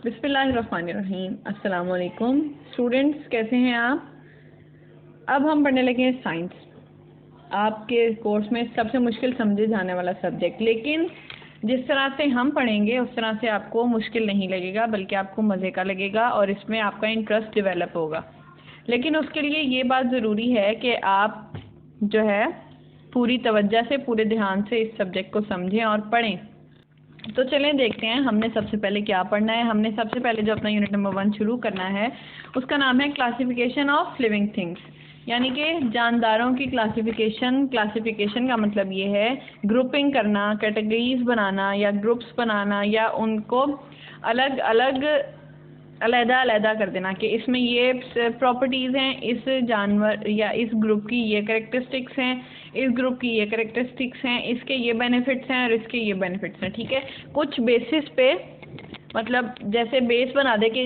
बिस्मिल्लाहिर्रहमानिर्रहीम। अस्सलाम वालेकुम स्टूडेंट्स, कैसे हैं आप। अब हम पढ़ने लगे हैं साइंस, आपके कोर्स में सबसे मुश्किल समझे जाने वाला सब्जेक्ट। लेकिन जिस तरह से हम पढ़ेंगे उस तरह से आपको मुश्किल नहीं लगेगा, बल्कि आपको मज़े का लगेगा और इसमें आपका इंटरेस्ट डेवलप होगा। लेकिन उसके लिए ये बात ज़रूरी है कि आप जो है पूरी तवज्जो से, पूरे ध्यान से इस सब्जेक्ट को समझें और पढ़ें। तो चलें देखते हैं हमने सबसे पहले क्या पढ़ना है। हमने सबसे पहले जो अपना यूनिट नंबर 1 शुरू करना है उसका नाम है क्लासिफिकेशन ऑफ लिविंग थिंग्स, यानी कि जानदारों की क्लासिफिकेशन। क्लासिफिकेशन का मतलब ये है ग्रुपिंग करना, कैटेगरीज बनाना या ग्रुप्स बनाना, या उनको अलग अलग अलग कर देना कि इसमें ये प्रॉपर्टीज़ हैं, इस जानवर या इस ग्रुप की ये कैरेक्टरिस्टिक्स हैं, इस ग्रुप की ये कैरेक्टरिस्टिक्स हैं, इसके ये बेनिफिट्स हैं और इसके ये बेनिफिट्स हैं। ठीक है, कुछ बेसिस पे, मतलब जैसे बेस बना दे कि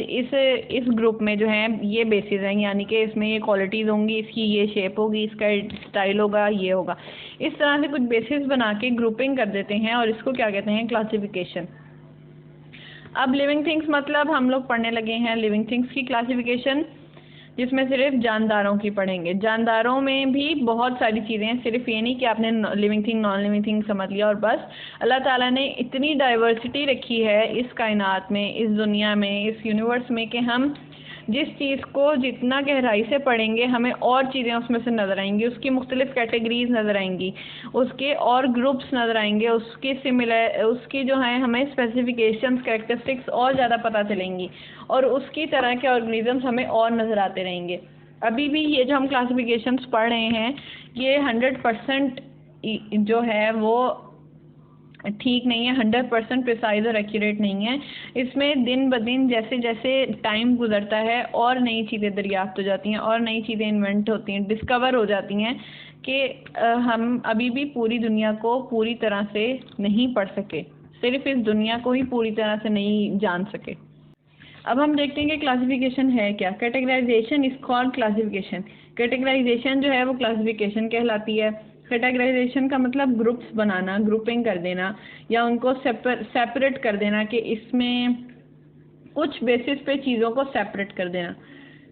इस ग्रुप में जो है ये बेसिस हैं, यानी कि इसमें ये क्वालिटीज़ होंगी, इसकी ये शेप होगी, इसका स्टाइल होगा, ये होगा। इस तरह से कुछ बेसिस बना के ग्रुपिंग कर देते हैं और इसको क्या कहते हैं, क्लासिफिकेशन। अब लिविंग थिंग्स मतलब हम लोग पढ़ने लगे हैं लिविंग थिंग्स की क्लासिफिकेशन, जिसमें सिर्फ जानदारों की पढ़ेंगे। जानदारों में भी बहुत सारी चीज़ें हैं, सिर्फ ये नहीं कि आपने living thing non living thing समझ लिया और बस। अल्लाह ताला ने इतनी डाइवर्सिटी रखी है इस कायनात में, इस दुनिया में, इस यूनिवर्स में कि हम जिस चीज़ को जितना गहराई से पढ़ेंगे हमें और चीज़ें उसमें से नज़र आएंगी, उसकी मुख्तलिफ कैटेगरीज नज़र आएंगी, उसके और ग्रुप्स नज़र आएंगे, उसकी जो है हमें स्पेसिफिकेशंस, कैरेक्टरिस्टिक्स और ज़्यादा पता चलेंगी और उसकी तरह के ऑर्गेनिजम्स हमें और नज़र आते रहेंगे। अभी भी ये जो हम क्लासिफिकेशंस पढ़ रहे हैं ये 100% जो है वो ठीक नहीं है, 100% प्रिसाइज और एक्यूरेट नहीं है। इसमें दिन ब दिन जैसे जैसे टाइम गुजरता है और नई चीज़ें दरियाफ्त हो जाती हैं और नई चीज़ें इन्वेंट होती हैं, डिस्कवर हो जाती हैं कि हम अभी भी पूरी दुनिया को पूरी तरह से नहीं पढ़ सके, सिर्फ इस दुनिया को ही पूरी तरह से नहीं जान सके। अब हम देखते हैं कि क्लासिफिकेशन है क्या। Categorisation is called classification. Categorisation जो है वो क्लासिफिकेशन कहलाती है। कैटेगराइजेशन का मतलब ग्रुप्स बनाना, ग्रुपिंग कर देना या उनको सेपरेट कर देना कि इसमें कुछ बेसिस पे चीज़ों को सेपरेट कर देना।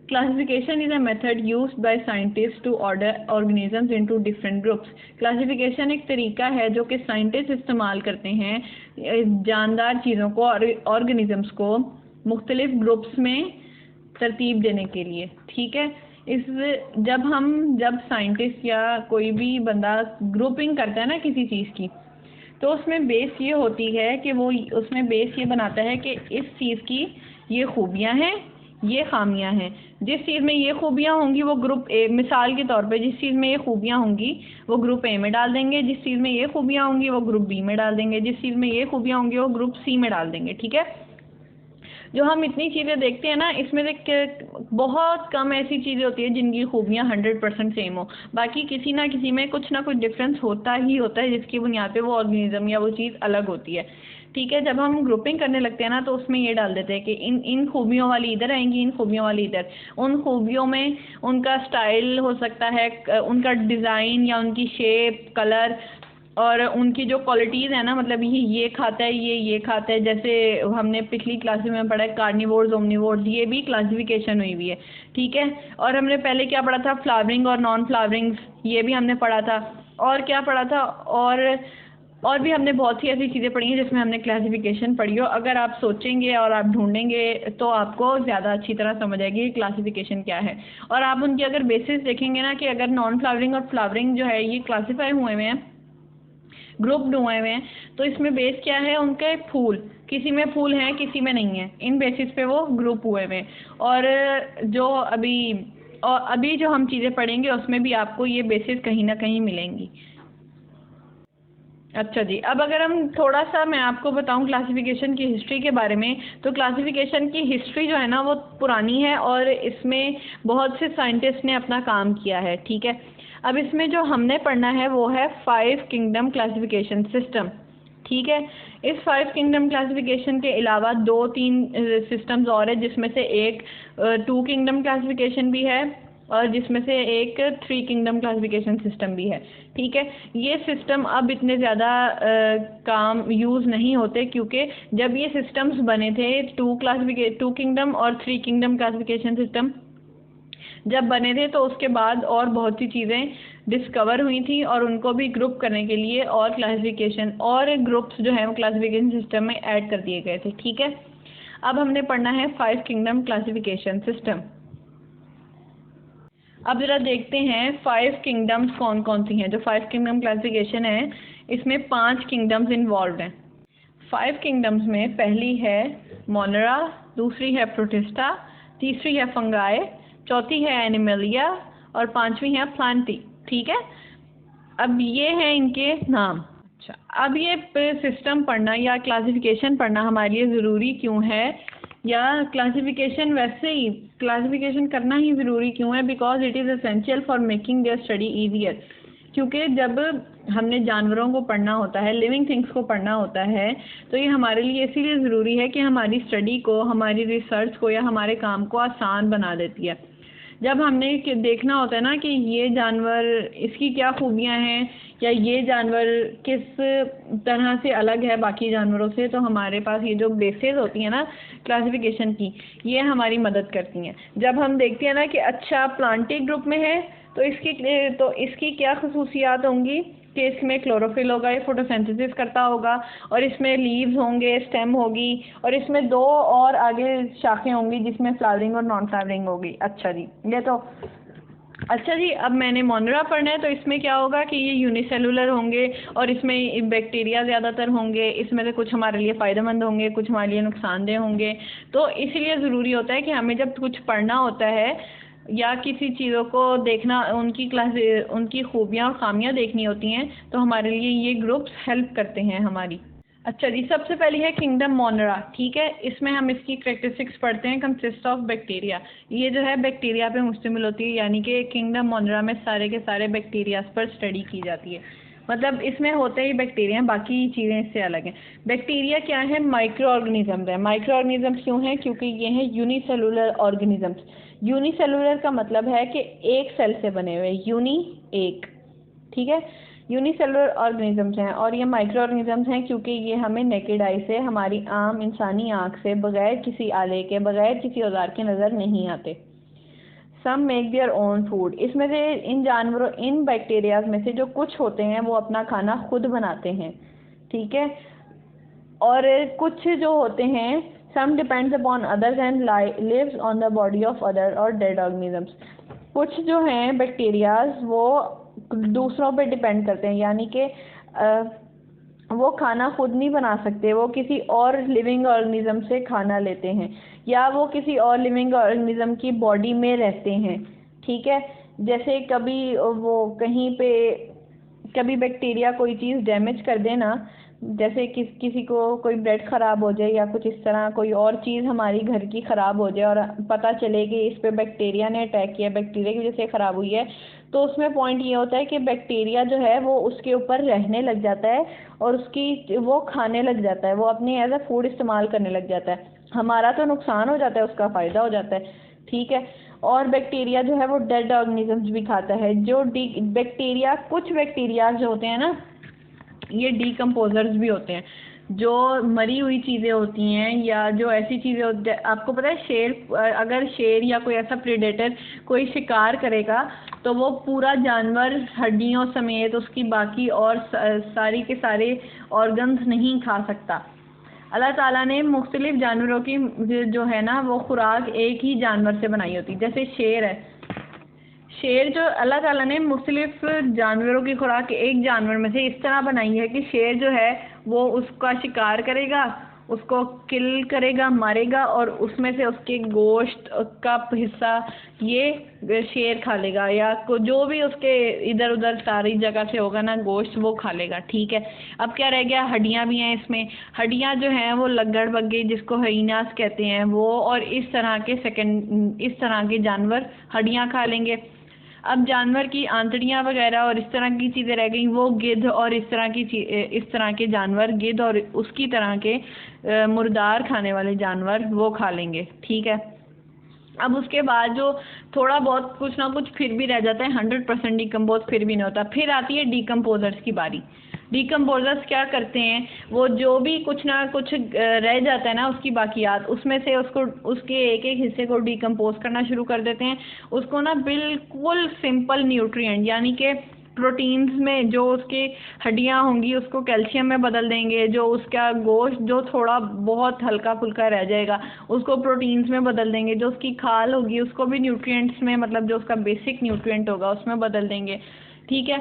Classification is a method used by scientist to order organisms into different groups. Classification एक तरीका है जो कि साइंटिस्ट इस्तेमाल करते हैं जानदार चीज़ों को और ऑर्गेनिजम्स को मुख्तलिफ ग्रुप्स में तरतीब देने के लिए। ठीक है, जब साइंटिस्ट या कोई भी बंदा ग्रुपिंग करता है ना किसी चीज़ की, तो उसमें बेस ये होती है कि वो उसमें बेस ये बनाता है कि इस चीज़ की ये खूबियाँ हैं, ये खामियां हैं। जिस चीज़ में ये खूबियां होंगी वो ग्रुप ए, मिसाल के तौर पे जिस चीज़ में ये खूबियां होंगी वो ग्रुप ए में डाल देंगे, जिस चीज़ में ये खूबियां होंगी वो ग्रुप बी में डाल देंगे, जिस चीज़ में ये खूबियां होंगी वो ग्रुप सी में डाल देंगे। ठीक है, जो हम इतनी चीज़ें देखते हैं ना, इसमें बहुत कम ऐसी चीज़ें होती है जिनकी खूबियाँ 100% सेम हो। बाकी किसी ना किसी में कुछ ना कुछ डिफरेंस होता ही होता है, जिसकी बुनियाद पे वो ऑर्गेनिज्म या वो चीज़ अलग होती है। ठीक है, जब हम ग्रुपिंग करने लगते हैं ना तो उसमें ये डाल देते हैं कि इन खूबियों वाली इधर आएंगी, इन खूबियों वाली इधर। उन खूबियों में उनका स्टाइल हो सकता है, उनका डिज़ाइन या उनकी शेप, कलर और उनकी जो क्वालिटीज़ है ना, मतलब ये खाता है, ये खाता है। जैसे हमने पिछली क्लास में पढ़ा है कार्निवोर्स, ओमनिवोर्स, ये भी क्लासिफिकेशन हुई है। ठीक है, और हमने पहले क्या पढ़ा था, फ्लावरिंग और नॉन फ्लावरिंग्स, ये भी हमने पढ़ा था। और क्या पढ़ा था, और भी हमने बहुत सी ऐसी चीज़ें पढ़ी हैं जिसमें हमने क्लासिफिकेशन पढ़ी हो। अगर आप सोचेंगे और आप ढूंढेंगे तो आपको ज़्यादा अच्छी तरह समझ आएगी कि क्लासिफिकेशन क्या है। और आप उनकी अगर बेसिस देखेंगे ना कि अगर नॉन फ्लावरिंग और फ्लावरिंग जो है ये क्लासीफाई हुए हैं, ग्रुप्ड हुए हैं, तो इसमें बेस क्या है, उनके फूल, किसी में फूल हैं किसी में नहीं है, इन बेसिस पे वो ग्रुप हुए हैं। और अभी जो हम चीज़ें पढ़ेंगे उसमें भी आपको ये बेसिस कहीं ना कहीं मिलेंगी। अच्छा जी, अब अगर हम थोड़ा सा मैं आपको बताऊं क्लासिफिकेशन की हिस्ट्री के बारे में, तो क्लासिफिकेशन की हिस्ट्री जो है ना वो पुरानी है और इसमें बहुत से साइंटिस्ट ने अपना काम किया है। ठीक है, अब इसमें जो हमने पढ़ना है वो है 5 किंगडम क्लासिफिकेशन सिस्टम। ठीक है, इस 5 किंगडम क्लासिफिकेशन के अलावा 2-3 सिस्टम्स और है, जिसमें से एक 2 किंगडम क्लासिफिकेशन भी है और जिसमें से एक 3 किंगडम क्लासिफिकेशन सिस्टम भी है। ठीक है, ये सिस्टम अब इतने ज़्यादा काम यूज़ नहीं होते, क्योंकि जब ये सिस्टम्स बने थे 2 किंगडम और 3 किंगडम क्लासिफिकेशन सिस्टम जब बने थे, तो उसके बाद और बहुत सी चीज़ें डिस्कवर हुई थी और उनको भी ग्रुप करने के लिए और क्लासिफिकेशन और ग्रुप्स जो है वो क्लासिफिकेशन सिस्टम में ऐड कर दिए गए थे। ठीक है, अब हमने पढ़ना है 5 किंगडम क्लासिफिकेशन सिस्टम। अब जरा देखते हैं 5 किंगडम्स कौन कौन सी हैं। जो 5 किंगडम क्लासिफिकेशन है, इसमें 5 किंगडम्स इन्वॉल्व हैं। 5 किंगडम्स में पहली है मोनेरा, दूसरी है प्रोटिस्टा, तीसरी है फंगाई, चौथी है एनिमलिया और 5वीं है प्लांटी। ठीक है, अब ये हैं इनके नाम। अच्छा, अब ये सिस्टम पढ़ना या क्लासिफिकेशन पढ़ना हमारे लिए ज़रूरी क्यों है, या क्लासिफिकेशन वैसे ही क्लासिफिकेशन करना ही ज़रूरी क्यों है? Because it is essential for making their study easier. क्योंकि जब हमने जानवरों को पढ़ना होता है, लिविंग थिंग्स को पढ़ना होता है, तो ये हमारे लिए इसीलिए ज़रूरी है कि हमारी स्टडी को, हमारी रिसर्च को या हमारे काम को आसान बना देती है। जब हमने देखना होता है ना कि ये जानवर, इसकी क्या खूबियाँ हैं, या ये जानवर किस तरह से अलग है बाकी जानवरों से, तो हमारे पास ये जो बेसेस होती हैं ना क्लासिफिकेशन की, ये हमारी मदद करती हैं। जब हम देखते हैं ना कि अच्छा प्लांटी ग्रुप में है, तो इसकी क्या खसूसियात होंगी कि इसमें क्लोरोफिल होगा, ये फोटोसिंथेसिस करता होगा, और इसमें लीव्स होंगे, स्टेम होगी, और इसमें 2 और आगे शाखें होंगी जिसमें फ्लावरिंग और नॉन फ्लावरिंग होगी। अच्छा जी, ये तो अच्छा जी। अब मैंने मोनेरा पढ़ना है, तो इसमें क्या होगा कि ये यूनिसेलुलर होंगे और इसमें बैक्टीरिया ज़्यादातर होंगे। इसमें से कुछ हमारे लिए फ़ायदेमंद होंगे, कुछ हमारे लिए नुकसानदेह होंगे। तो इसलिए ज़रूरी होता है कि हमें जब कुछ पढ़ना होता है या किसी चीज़ों को देखना, उनकी खूबियाँ और ख़ामियाँ देखनी होती हैं, तो हमारे लिए ये ग्रुप्स हेल्प करते हैं हमारी। अच्छा जी, सबसे पहली है किंगडम मोनेरा। ठीक है, इसमें हम इसकी कैरेक्टरिस्टिक्स पढ़ते हैं। कंसिस्ट ऑफ बैक्टीरिया, ये जो है बैक्टीरिया पे मुश्तमिल होती है, यानी कि किंगडम मोनेरा में सारे के सारे बैक्टीरियाज पर स्टडी की जाती है। मतलब इसमें होते ही बैक्टीरिया हैं, बाकी चीज़ें इससे अलग हैं। बैक्टीरिया क्या है? माइक्रो ऑर्गेनिजम्स है। माइक्रो ऑर्गेनिजम्स क्यों हैं? क्योंकि ये हैं यूनिसेलुलर ऑर्गेनिजम्स। यूनिसेलुलर का मतलब है कि एक सेल से बने हुए, यूनी एक। ठीक है, यूनिसेलुलर ऑर्गेनिजम्स हैं, और ये माइक्रो ऑर्गेनिजम्स हैं क्योंकि ये हमें नेकेड आई से, हमारी आम इंसानी आँख से, बगैर किसी आले के, बगैर किसी औजार के नज़र नहीं आते। Some make their own food, इसमें से इन बैक्टीरियाज में से जो कुछ होते हैं वो अपना खाना खुद बनाते हैं। ठीक है, और कुछ जो होते हैं, some depends upon others and lives on the body of other और डेड ऑर्गेनिजम्स। कुछ जो हैं बैक्टीरियाज वो दूसरों पे डिपेंड करते हैं, यानी कि वो खाना खुद नहीं बना सकते, वो किसी और लिविंग ऑर्गेनिज्म से खाना लेते हैं, या वो किसी और लिविंग ऑर्गेनिज्म की बॉडी में रहते हैं। ठीक है, जैसे कभी वो कभी बैक्टीरिया कोई चीज़ डैमेज कर देना, जैसे किसी को कोई ब्रेड ख़राब हो जाए या कुछ इस तरह कोई और चीज़ हमारी घर की ख़राब हो जाए और पता चले कि इस पे बैक्टीरिया ने अटैक किया, बैक्टीरिया की वजह से ख़राब हुई है, तो उसमें पॉइंट ये होता है कि बैक्टीरिया जो है वो उसके ऊपर रहने लग जाता है और वो खाने लग जाता है, वो अपने एज अ फूड इस्तेमाल करने लग जाता है। हमारा तो नुकसान हो जाता है, उसका फ़ायदा हो जाता है। ठीक है, और बैक्टीरिया जो है वो डेड ऑर्गेनिजम्स भी खाता है। कुछ बैक्टीरिया जो होते हैं ना, ये डीकम्पोजर्स भी होते हैं। जो मरी हुई चीज़ें होती हैं या जो ऐसी चीज़ें होती हैं, आपको पता है अगर शेर या कोई ऐसा प्रेडेटर कोई शिकार करेगा, तो वो पूरा जानवर हड्डियों समेत उसकी बाकी और सारी के सारे ऑर्गन्स नहीं खा सकता। अल्लाह ताला ने मुख्तलिफ जानवरों की जो है ना वो खुराक एक ही जानवर से बनाई होती है। जैसे शेर है, शेर जो अल्लाह ताला ने मुख्तलिफ जानवरों की खुराक एक जानवर में से इस तरह बनाई है कि शेर जो है वो उसका शिकार करेगा, उसको किल करेगा, मारेगा, और उसमें से उसके गोश्त का हिस्सा ये शेर खा लेगा, या जो भी उसके इधर उधर सारी जगह से होगा ना गोश्त, वो खा लेगा। ठीक है, अब क्या रह गया? हड्डियाँ भी हैं इसमें। हड्डियाँ जो हैं वो लग्गड़ बग्गे, जिसको हाइनास कहते हैं, वो और इस तरह के जानवर हड्डियाँ खा लेंगे। अब जानवर की आंतड़ियाँ वगैरह और इस तरह की चीज़ें रह गई, वो गिद्ध और इस तरह के जानवर, गिद्ध और उसकी तरह के मुर्दार खाने वाले जानवर वो खा लेंगे। ठीक है, अब उसके बाद जो थोड़ा बहुत कुछ ना कुछ फिर भी रह जाता है, 100% डिकम्पोज फिर भी नहीं होता। फिर आती है डिकम्पोजर्स की बारी। डिकम्पोजर्स क्या करते हैं, वो जो भी कुछ ना कुछ रह जाता है ना उसकी बाकियात, उसमें से उसके एक एक हिस्से को डिकम्पोज करना शुरू कर देते हैं। उसको ना बिल्कुल सिंपल न्यूट्रिएंट यानी कि प्रोटीन्स में जो उसकी हड्डियां होंगी उसको कैल्शियम में बदल देंगे, जो उसका गोश्त जो थोड़ा बहुत हल्का फुल्का रह जाएगा उसको प्रोटीन्स में बदल देंगे, जो उसकी खाल होगी उसको भी न्यूट्रिएंट्स में, मतलब जो उसका बेसिक न्यूट्रिएंट होगा उसमें बदल देंगे। ठीक है,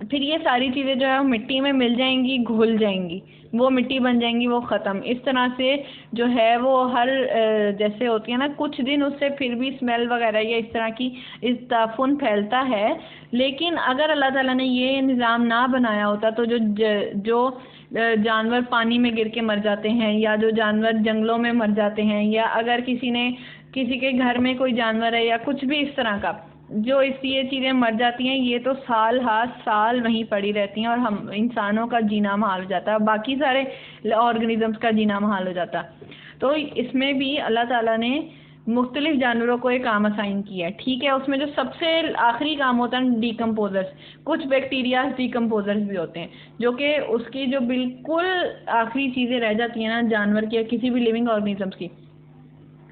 फिर ये सारी चीज़ें जो है वो मिट्टी में मिल जाएंगी, घुल जाएंगी, वो मिट्टी बन जाएंगी, वो ख़त्म। इस तरह से जो है वो हर जैसे होती है ना, कुछ दिन उससे फिर भी स्मेल वगैरह या इस तरह की इस ताफुन फैलता है। लेकिन अगर अल्लाह ताला ने ये निज़ाम ना बनाया होता तो जो जानवर पानी में गिर के मर जाते हैं, या जो जानवर जंगलों में मर जाते हैं, या अगर किसी के घर में कोई जानवर है या कुछ भी इस तरह का जो ये चीज़ें मर जाती हैं, ये तो साल हाथ साल वहीं पड़ी रहती हैं और हम इंसानों का जीना महाल हो जाता है, बाकी सारे ऑर्गेनिजम्स का जीना महाल हो जाता। तो इसमें भी अल्लाह ताला ने मुख्तलिफ जानवरों को एक काम असाइन किया है। ठीक है, उसमें जो सबसे आखिरी काम होता है डिकम्पोजर्स, कुछ बैक्टीरिया डिकम्पोजर्स भी होते हैं जो कि उसकी जो बिल्कुल आखिरी चीज़ें रह जाती हैं ना जानवर की या किसी भी लिविंग ऑर्गेनिजम्स की,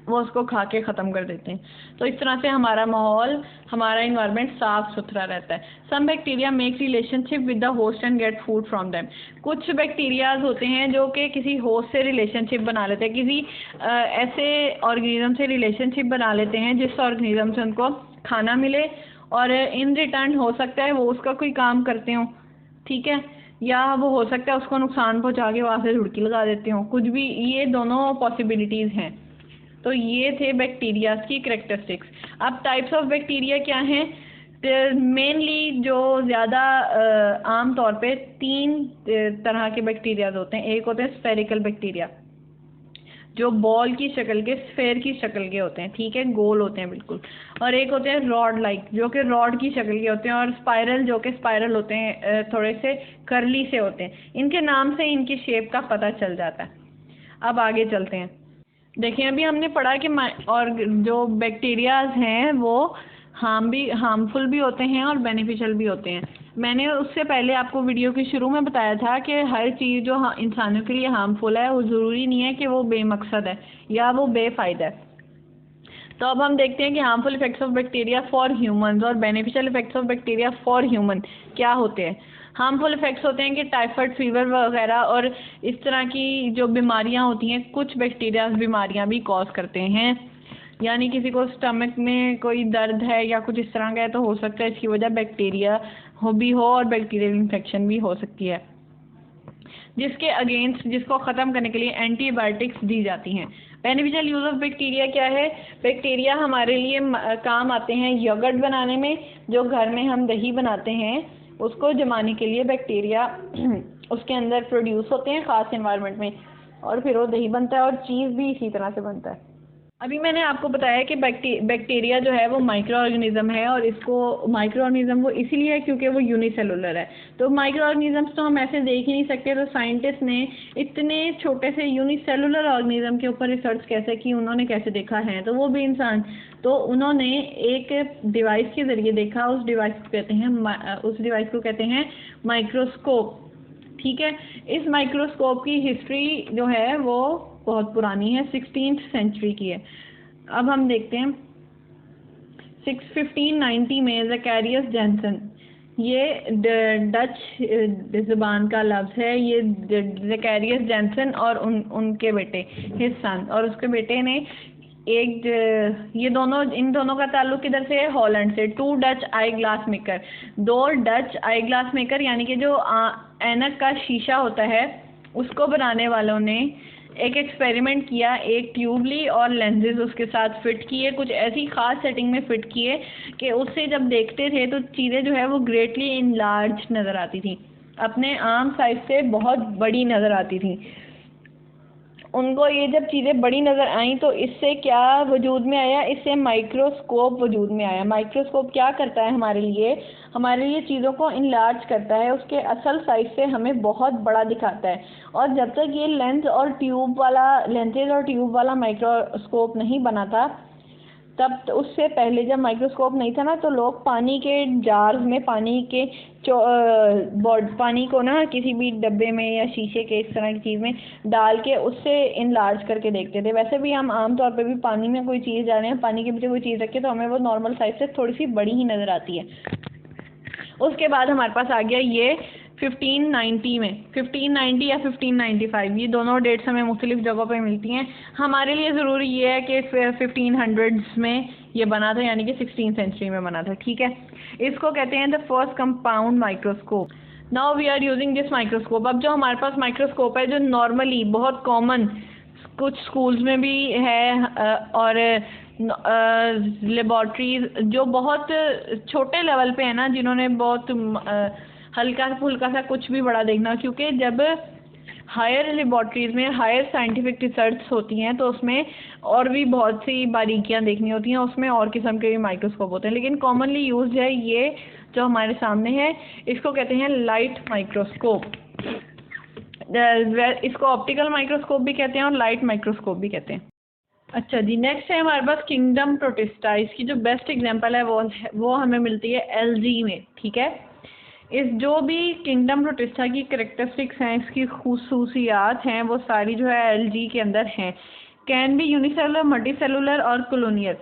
वो उसको खा के ख़त्म कर देते हैं। तो इस तरह से हमारा माहौल, हमारा इन्वायरमेंट साफ़ सुथरा रहता है। Some bacteria make relationship with the host and get food from them. कुछ बैक्टीरियाज होते हैं जो कि किसी होस्ट से रिलेशनशिप बना लेते हैं, किसी ऐसे ऑर्गेनिज्म से रिलेशनशिप बना लेते हैं जिस ऑर्गेनिज्म से उनको खाना मिले और इन रिटर्न हो सकता है वो उसका कोई काम करते हों, ठीक है, या वो हो सकता है उसको नुकसान पहुँचा के वहाँ से झुड़की लगा देते हों, कुछ भी, ये दोनों पॉसिबिलिटीज़ हैं। तो ये थे बैक्टीरिया की करेक्टरिस्टिक्स। अब टाइप्स ऑफ बैक्टीरिया क्या हैं? मेनली जो ज़्यादा आम तौर पे 3 तरह के बैक्टीरियाज होते हैं। एक होते हैं स्फेरिकल बैक्टीरिया जो बॉल की शक्ल के, स्फेयर की शक्ल के होते हैं, ठीक है, गोल होते हैं बिल्कुल। और एक होते हैं रॉड लाइक जो कि रॉड की शक्ल के होते हैं, और स्पाइरल जो कि स्पाइरल होते हैं, थोड़े से कर्ली से होते हैं। इनके नाम से इनकी शेप का पता चल जाता है। अब आगे चलते हैं। देखिए अभी हमने पढ़ा कि और जो बैक्टीरियाज हैं वो हार्मफुल भी होते हैं और बेनिफिशियल भी होते हैं। मैंने उससे पहले आपको वीडियो के शुरू में बताया था कि हर चीज़ जो इंसानों के लिए हार्मफुल है वो ज़रूरी नहीं है कि वो बेमकसद है या वो बेफ़ायदा है। तो अब हम देखते हैं कि harmful effects of bacteria for humans और beneficial effects of bacteria for human क्या होते हैं। हार्मफुल इफेक्ट्स होते हैं कि टाइफाइड फीवर वगैरह और इस तरह की जो बीमारियां होती हैं, कुछ बैक्टीरिया बीमारियां भी कॉज करते हैं। यानी किसी को स्टमक में कोई दर्द है या कुछ इस तरह का है तो हो सकता है इसकी वजह बैक्टीरिया हो और बैक्टीरियल इन्फेक्शन भी हो सकती है, जिसके अगेंस्ट, जिसको ख़त्म करने के लिए एंटीबायोटिक्स दी जाती हैं। बेनिफिशियल यूज़ ऑफ बैक्टीरिया क्या है? बैक्टीरिया हमारे लिए काम आते हैं योगर्ट बनाने में। जो घर में हम दही बनाते हैं उसको जमाने के लिए बैक्टीरिया उसके अंदर प्रोड्यूस होते हैं ख़ास एनवायरनमेंट में, और फिर वो दही बनता है और चीज़ भी इसी तरह से बनता है। अभी मैंने आपको बताया कि बैक्टीरिया जो है वो माइक्रो ऑर्गेनिज्म है, और इसको माइक्रो ऑर्गेनिज्म वो इसीलिए है क्योंकि वो यूनिसेलुलर है। तो माइक्रो ऑर्गेनिजम्स तो हम ऐसे देख ही नहीं सकते, तो साइंटिस्ट ने इतने छोटे से यूनिसेलुलर ऑर्गेनिज्म के ऊपर रिसर्च कैसे की, उन्होंने कैसे देखा है, तो वो भी इंसान, तो उन्होंने एक डिवाइस के ज़रिए देखा। उस डिवाइस को कहते हैं माइक्रोस्कोप, ठीक है। इस माइक्रोस्कोप की हिस्ट्री जो है वो बहुत पुरानी है, 16th सेंचुरी की है। अब हम देखते हैं 1590 में ज़कैरियस जैनसन, ये डच ज़बान का लफ्ज़ है, ये ज़कैरियस जैनसन और उनके बेटे हिज सन, और उसके बेटे ने इन दोनों का ताल्लुक किधर से है? हॉलैंड से। 2 डच आई ग्लास मेकर, 2 डच आई ग्लास मेकर यानी कि जो ऐनक का शीशा होता है उसको बनाने वालों ने एक एक्सपेरिमेंट किया, एक ट्यूब ली और लेंसेज उसके साथ फिट किए, कुछ ऐसी ख़ास सेटिंग में फिट किए कि उससे जब देखते थे तो चीज़ें जो है वो ग्रेटली इनलार्ज नज़र आती थी, अपने आम साइज से बहुत बड़ी नज़र आती थी। उनको ये जब चीज़ें बड़ी नज़र आईं तो इससे क्या वजूद में आया? इससे माइक्रोस्कोप वजूद में आया। माइक्रोस्कोप क्या करता है हमारे लिए चीज़ों को इनलार्ज करता है, उसके असल साइज से हमें बहुत बड़ा दिखाता है। और जब तक ये लेंसेज और ट्यूब वाला माइक्रोस्कोप नहीं बना था तब तो उससे पहले जब माइक्रोस्कोप नहीं था ना, तो लोग पानी के जार्स में पानी को ना किसी भी डब्बे में या शीशे के इस तरह की चीज़ में डाल के उससे इनलार्ज करके देखते थे। वैसे भी हम आमतौर पे भी पानी में कोई चीज़ डालें हैं, पानी के पीछे कोई चीज़ रखें तो हमें वो नॉर्मल साइज से थोड़ी सी बड़ी ही नज़र आती है। उसके बाद हमारे पास आ गया ये 1590 में, 1590 या 1595, ये दोनों डेट्स हमें मुख्तलिफ जगहों पे मिलती हैं। हमारे लिए ज़रूरी ये है कि 1500s में ये बना था, यानी कि 16th सेंचुरी में बना था। ठीक है, इसको कहते हैं the first compound microscope. Now we are using this microscope. अब जो हमारे पास माइक्रोस्कोप है, जो नॉर्मली बहुत कॉमन कुछ स्कूल्स में भी है और लेबॉर्ट्रीज जो बहुत छोटे लेवल पे है ना, जिन्होंने बहुत हल्का फुल्का सा कुछ भी बड़ा देखना, क्योंकि जब हायर लेबॉर्ट्रीज में हायर साइंटिफिक रिसर्च होती हैं तो उसमें और भी बहुत सी बारीकियां देखनी होती हैं, उसमें और किस्म के भी माइक्रोस्कोप होते हैं। लेकिन कॉमनली यूज है ये जो हमारे सामने है, इसको कहते हैं लाइट माइक्रोस्कोप। इसको ऑप्टिकल माइक्रोस्कोप भी कहते हैं और लाइट माइक्रोस्कोप भी कहते हैं। अच्छा जी, नेक्स्ट है हमारे पास किंगडम प्रोटिस्टा। इसकी जो बेस्ट एग्जांपल है वो हमें मिलती है एलजी में। ठीक है, इस जो भी किंगडम प्रोटिस्टा की कैरेक्टरिस्टिक्स हैं, इसकी खुसूसियात हैं, वो सारी जो है एलजी के अंदर हैं। Can be unicellular, multi cellular और कॉलोनियल।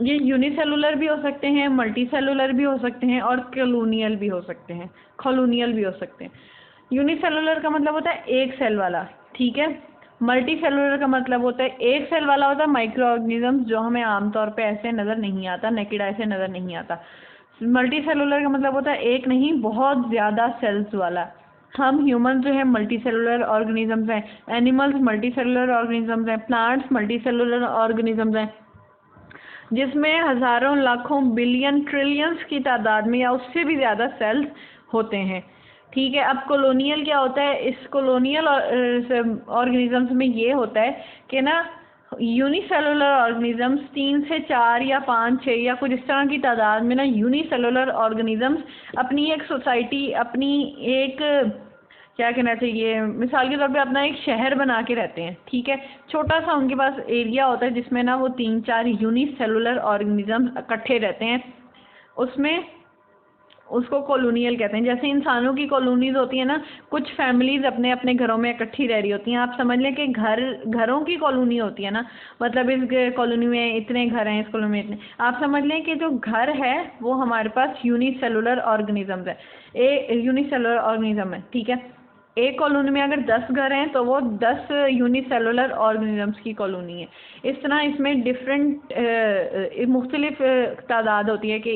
ये यूनिसेलुलर भी हो सकते हैं, मल्टी सेलुलर भी हो सकते हैं और कॉलोनियल भी हो सकते हैं, कॉलोनियल भी हो सकते हैं। यूनिसेलुलर का मतलब होता है एक सेल वाला। ठीक है, मल्टी सेलुलर का मतलब होता है एक सेल वाला होता है माइक्रो ऑर्गेनिज्म, जो हमें आमतौर पे ऐसे नज़र नहीं आता, नेकेड आई से नज़र नहीं आता। मल्टी सेलुलर का मतलब होता है एक नहीं बहुत ज़्यादा सेल्स वाला। हम ह्यूमन जो है मल्टी सेलुलर ऑर्गेनिजम्स हैं, एनिमल्स मल्टी सेलुलर ऑर्गेनिजम्स हैं, प्लांट्स मल्टी सेलुलर ऑर्गेनिजम्स हैं, जिसमें हज़ारों लाखों बिलियन ट्रिलियंस की तादाद में या उससे भी ज़्यादा सेल्स होते हैं। ठीक है, अब कॉलोनियल क्या होता है? इस कॉलोनियल ऑर्गेनिजम्स में ये होता है कि ना यूनिसेलुलर ऑर्गेनिजम्स 3 से 4 या 5 6 या कुछ इस तरह की तादाद में ना यूनिसेलुलर ऑर्गेनिजम्स अपनी एक सोसाइटी, अपनी एक क्या कहना चाहिए, मिसाल के तौर पे अपना एक शहर बना के रहते हैं। ठीक है, छोटा सा उनके पास एरिया होता है जिसमें ना वो 3-4 यूनिसेलुलर ऑर्गेनिजम्स इकट्ठे रहते हैं, उसमें उसको कॉलोनियल कहते हैं। जैसे इंसानों की कॉलोनीज होती है ना, कुछ फैमिलीज अपने अपने घरों में इकट्ठी रह रही होती हैं। आप समझ लें कि घरों की कॉलोनी होती है ना, मतलब इस कॉलोनी में इतने घर हैं, इस कॉलोनी में इतने। आप समझ लें कि जो घर है वो हमारे पास यूनिसेलुलर ऑर्गेनिजम्स है, यूनिसेलुलर ऑर्गेनिज्म है। ठीक है, एक कॉलोनी में अगर 10 घर हैं तो वो 10 यूनिसेलुलर ऑर्गेनिजम्स की कॉलोनी है। इस तरह इसमें डिफरेंट मुख्तलिफ तादाद होती है कि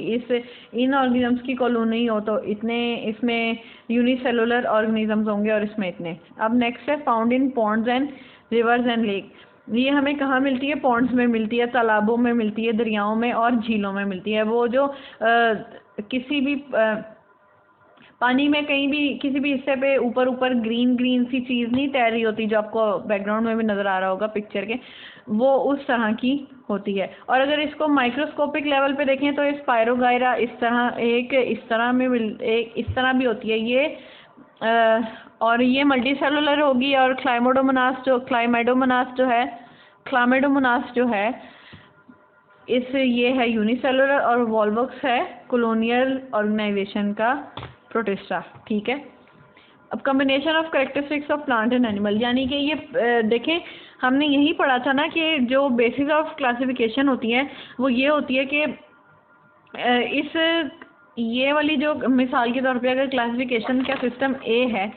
इन ऑर्गेनिजम्स की कॉलोनी हो तो इतने इसमें यूनिसेलुलर ऑर्गेनिजम्स होंगे और इसमें इतने। अब नेक्स्ट है found in Pond's and reverse and lake. ये हमें कहाँ मिलती है? पॉन्ड्स में मिलती है, तालाबों में मिलती है, दरियाओं में और झीलों में मिलती है। वो जो किसी भी पानी में कहीं भी किसी भी हिस्से पे ऊपर ऊपर ग्रीन ग्रीन सी चीज़ नहीं तैर रही होती, जो आपको बैकग्राउंड में भी नज़र आ रहा होगा पिक्चर के, वो उस तरह की होती है। और अगर इसको माइक्रोस्कोपिक लेवल पे देखें तो स्पायरोगायरा इस तरह भी होती है ये, और ये मल्टी सेलुलर होगी। और क्लाइमेडोमोनास जो है ये है यूनिसेलुलर, और वॉल्वक्स है कॉलोनियल ऑर्गेनाइजेशन का प्रोटिस्टा। ठीक है, अब combination of characteristics of plant and animal, यानी कि ये देखें हमने यही पढ़ा था ना कि जो बेसिस ऑफ क्लासिफिकेशन होती है वो ये होती है कि ये वाली जो मिसाल के तौर पे अगर क्लासिफिकेशन का सिस्टम ए है,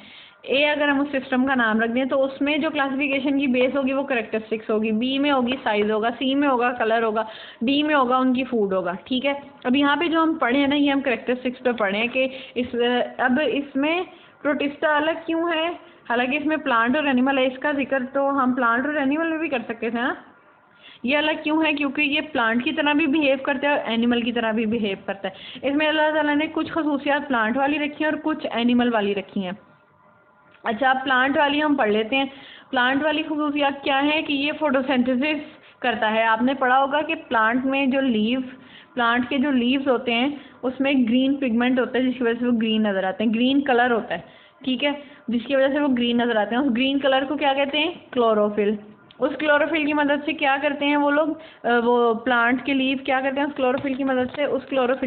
ए अगर हम उस सिस्टम का नाम रख दें तो उसमें जो क्लासिफिकेशन की बेस होगी वो कैरेक्टरिस्टिक्स होगी, बी में होगी साइज होगा, सी में होगा कलर होगा, डी में होगा उनकी फूड होगा। ठीक है, अब यहाँ पे जो हम पढ़े हैं ना, ये हम कैरेक्टरिस्टिक्स पे पढ़े हैं कि अब इसमें प्रोटिस्टा अलग क्यों है, हालांकि इसमें प्लांट और एनिमल है। इसका जिक्र तो हम प्लांट और एनिमल में भी कर सकते थे ना। ये अलग क्यों है? क्योंकि ये प्लांट की तरह भी बिहेव करता है और एनिमल की तरह भी बिहेव करता है। इसमें अल्लाह ताला ने कुछ खसूसियात प्लांट वाली रखी हैं और कुछ एनिमल वाली रखी हैं। अच्छा, अब प्लांट वाली हम पढ़ लेते हैं। प्लांट वाली खसूसियात क्या है कि ये फोटोसिंथेसिस करता है। आपने पढ़ा होगा कि प्लांट के जो लीव्स होते हैं उसमें ग्रीन पिगमेंट होता है, जिसकी वजह से वो ग्रीन नज़र आते हैं, ग्रीन कलर होता है। ठीक है, जिसकी वजह से वो ग्रीन नज़र आते हैं। उस ग्रीन कलर को क्या कहते हैं? क्लोरोफिल। उस क्लोरोफिल की मदद से क्या करते हैं वो लोग, वो प्लांट के लीफ क्या करते हैं उस क्लोरोफिल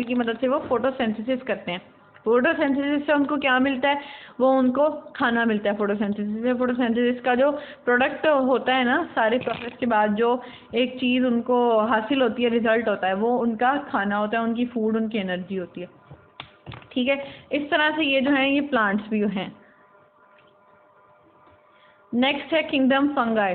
की मदद से, वो फोटोसिंथेसिस करते हैं। फोटोसिंथेसिस से उनको क्या मिलता है, वो उनको खाना मिलता है। फोटोसिंथेसिस से, फोटोसिंथेसिस का जो प्रोडक्ट होता है ना, सारे प्रोसेस के बाद जो एक चीज़ उनको हासिल होती है, रिजल्ट होता है, वो उनका खाना होता है, उनकी फूड, उनकी एनर्जी होती है। ठीक है, इस तरह से ये जो है ये प्लांट्स भी हैं। नेक्स्ट है kingdom fungi.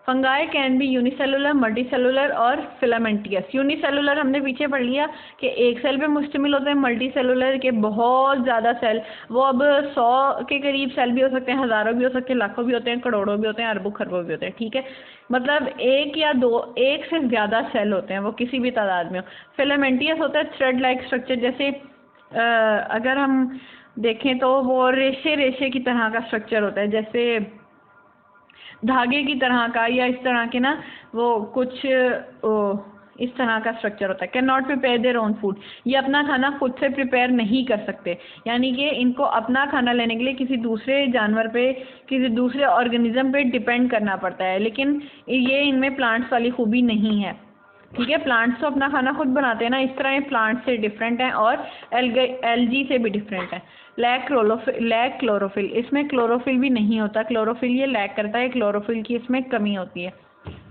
Fungi can be unicellular, multicellular और फिलामेंटियस। यूनिसेलुलर हमने पीछे पढ़ लिया कि एक सेल पे मुश्तमिल होते हैं, मल्टीसेलुलर के बहुत ज़्यादा सेल, वो अब 100 के करीब सेल भी हो सकते हैं, हज़ारों भी हो सकते हैं, लाखों भी होते हैं, करोड़ों भी होते हैं, अरबों खरबों भी होते हैं। ठीक है, मतलब एक से ज़्यादा सेल होते हैं, वो किसी भी तादाद में हो। फिलामेंटियस होता है थ्रेड लाइक स्ट्रक्चर, जैसे अगर हम देखें तो वो रेशे की तरह का स्ट्रक्चर होता है, जैसे धागे की तरह का, या इस तरह के ना वो कुछ इस तरह का स्ट्रक्चर होता है। Can not prepare their own food, ये अपना खाना खुद से प्रिपेयर नहीं कर सकते, यानी कि इनको अपना खाना लेने के लिए किसी दूसरे जानवर पे, किसी दूसरे ऑर्गेनिज्म पे डिपेंड करना पड़ता है, लेकिन ये इनमें प्लांट्स वाली खूबी नहीं है। ठीक है, प्लांट्स तो अपना खाना खुद बनाते हैं ना, इस तरह ये प्लांट्स से डिफरेंट हैं और एल्गी से भी डिफरेंट है। लैक क्लोरोफिल, इसमें क्लोरोफिल भी नहीं होता, क्लोरोफिल ये लैक करता है, क्लोरोफिल की इसमें कमी होती है।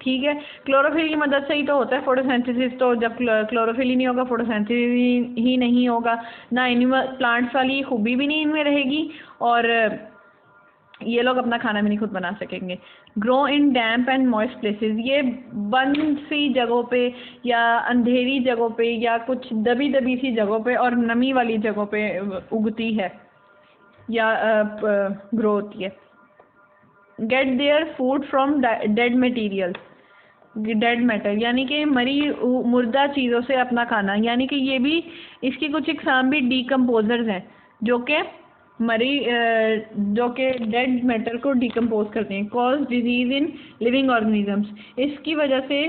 ठीक है, क्लोरोफिल की मदद से ही तो होता है फोटोसिंथेसिस, तो जब क्लोरोफिल ही नहीं होगा, फोटोसिंथेसिस ही नहीं होगा, ना एनिमल प्लांट्स वाली खूबी भी नहीं इनमें रहेगी, और ये लोग अपना खाना भी नहीं खुद बना सकेंगे। Grow in damp and moist places, ये बंद सी जगहों पे या अंधेरी जगहों पे या कुछ दबी सी जगहों पे और नमी वाली जगहों पे उगती है या ग्रो होती है। Get their food from dead material, dead matter यानी कि मुर्दा चीज़ों से अपना खाना, यानी कि ये भी इसकी कुछ एग्जाम भी डीकम्पोजर्स हैं, जो कि डेड मैटर को डिकम्पोज करते हैं। Cause disease in living organisms, इसकी वजह से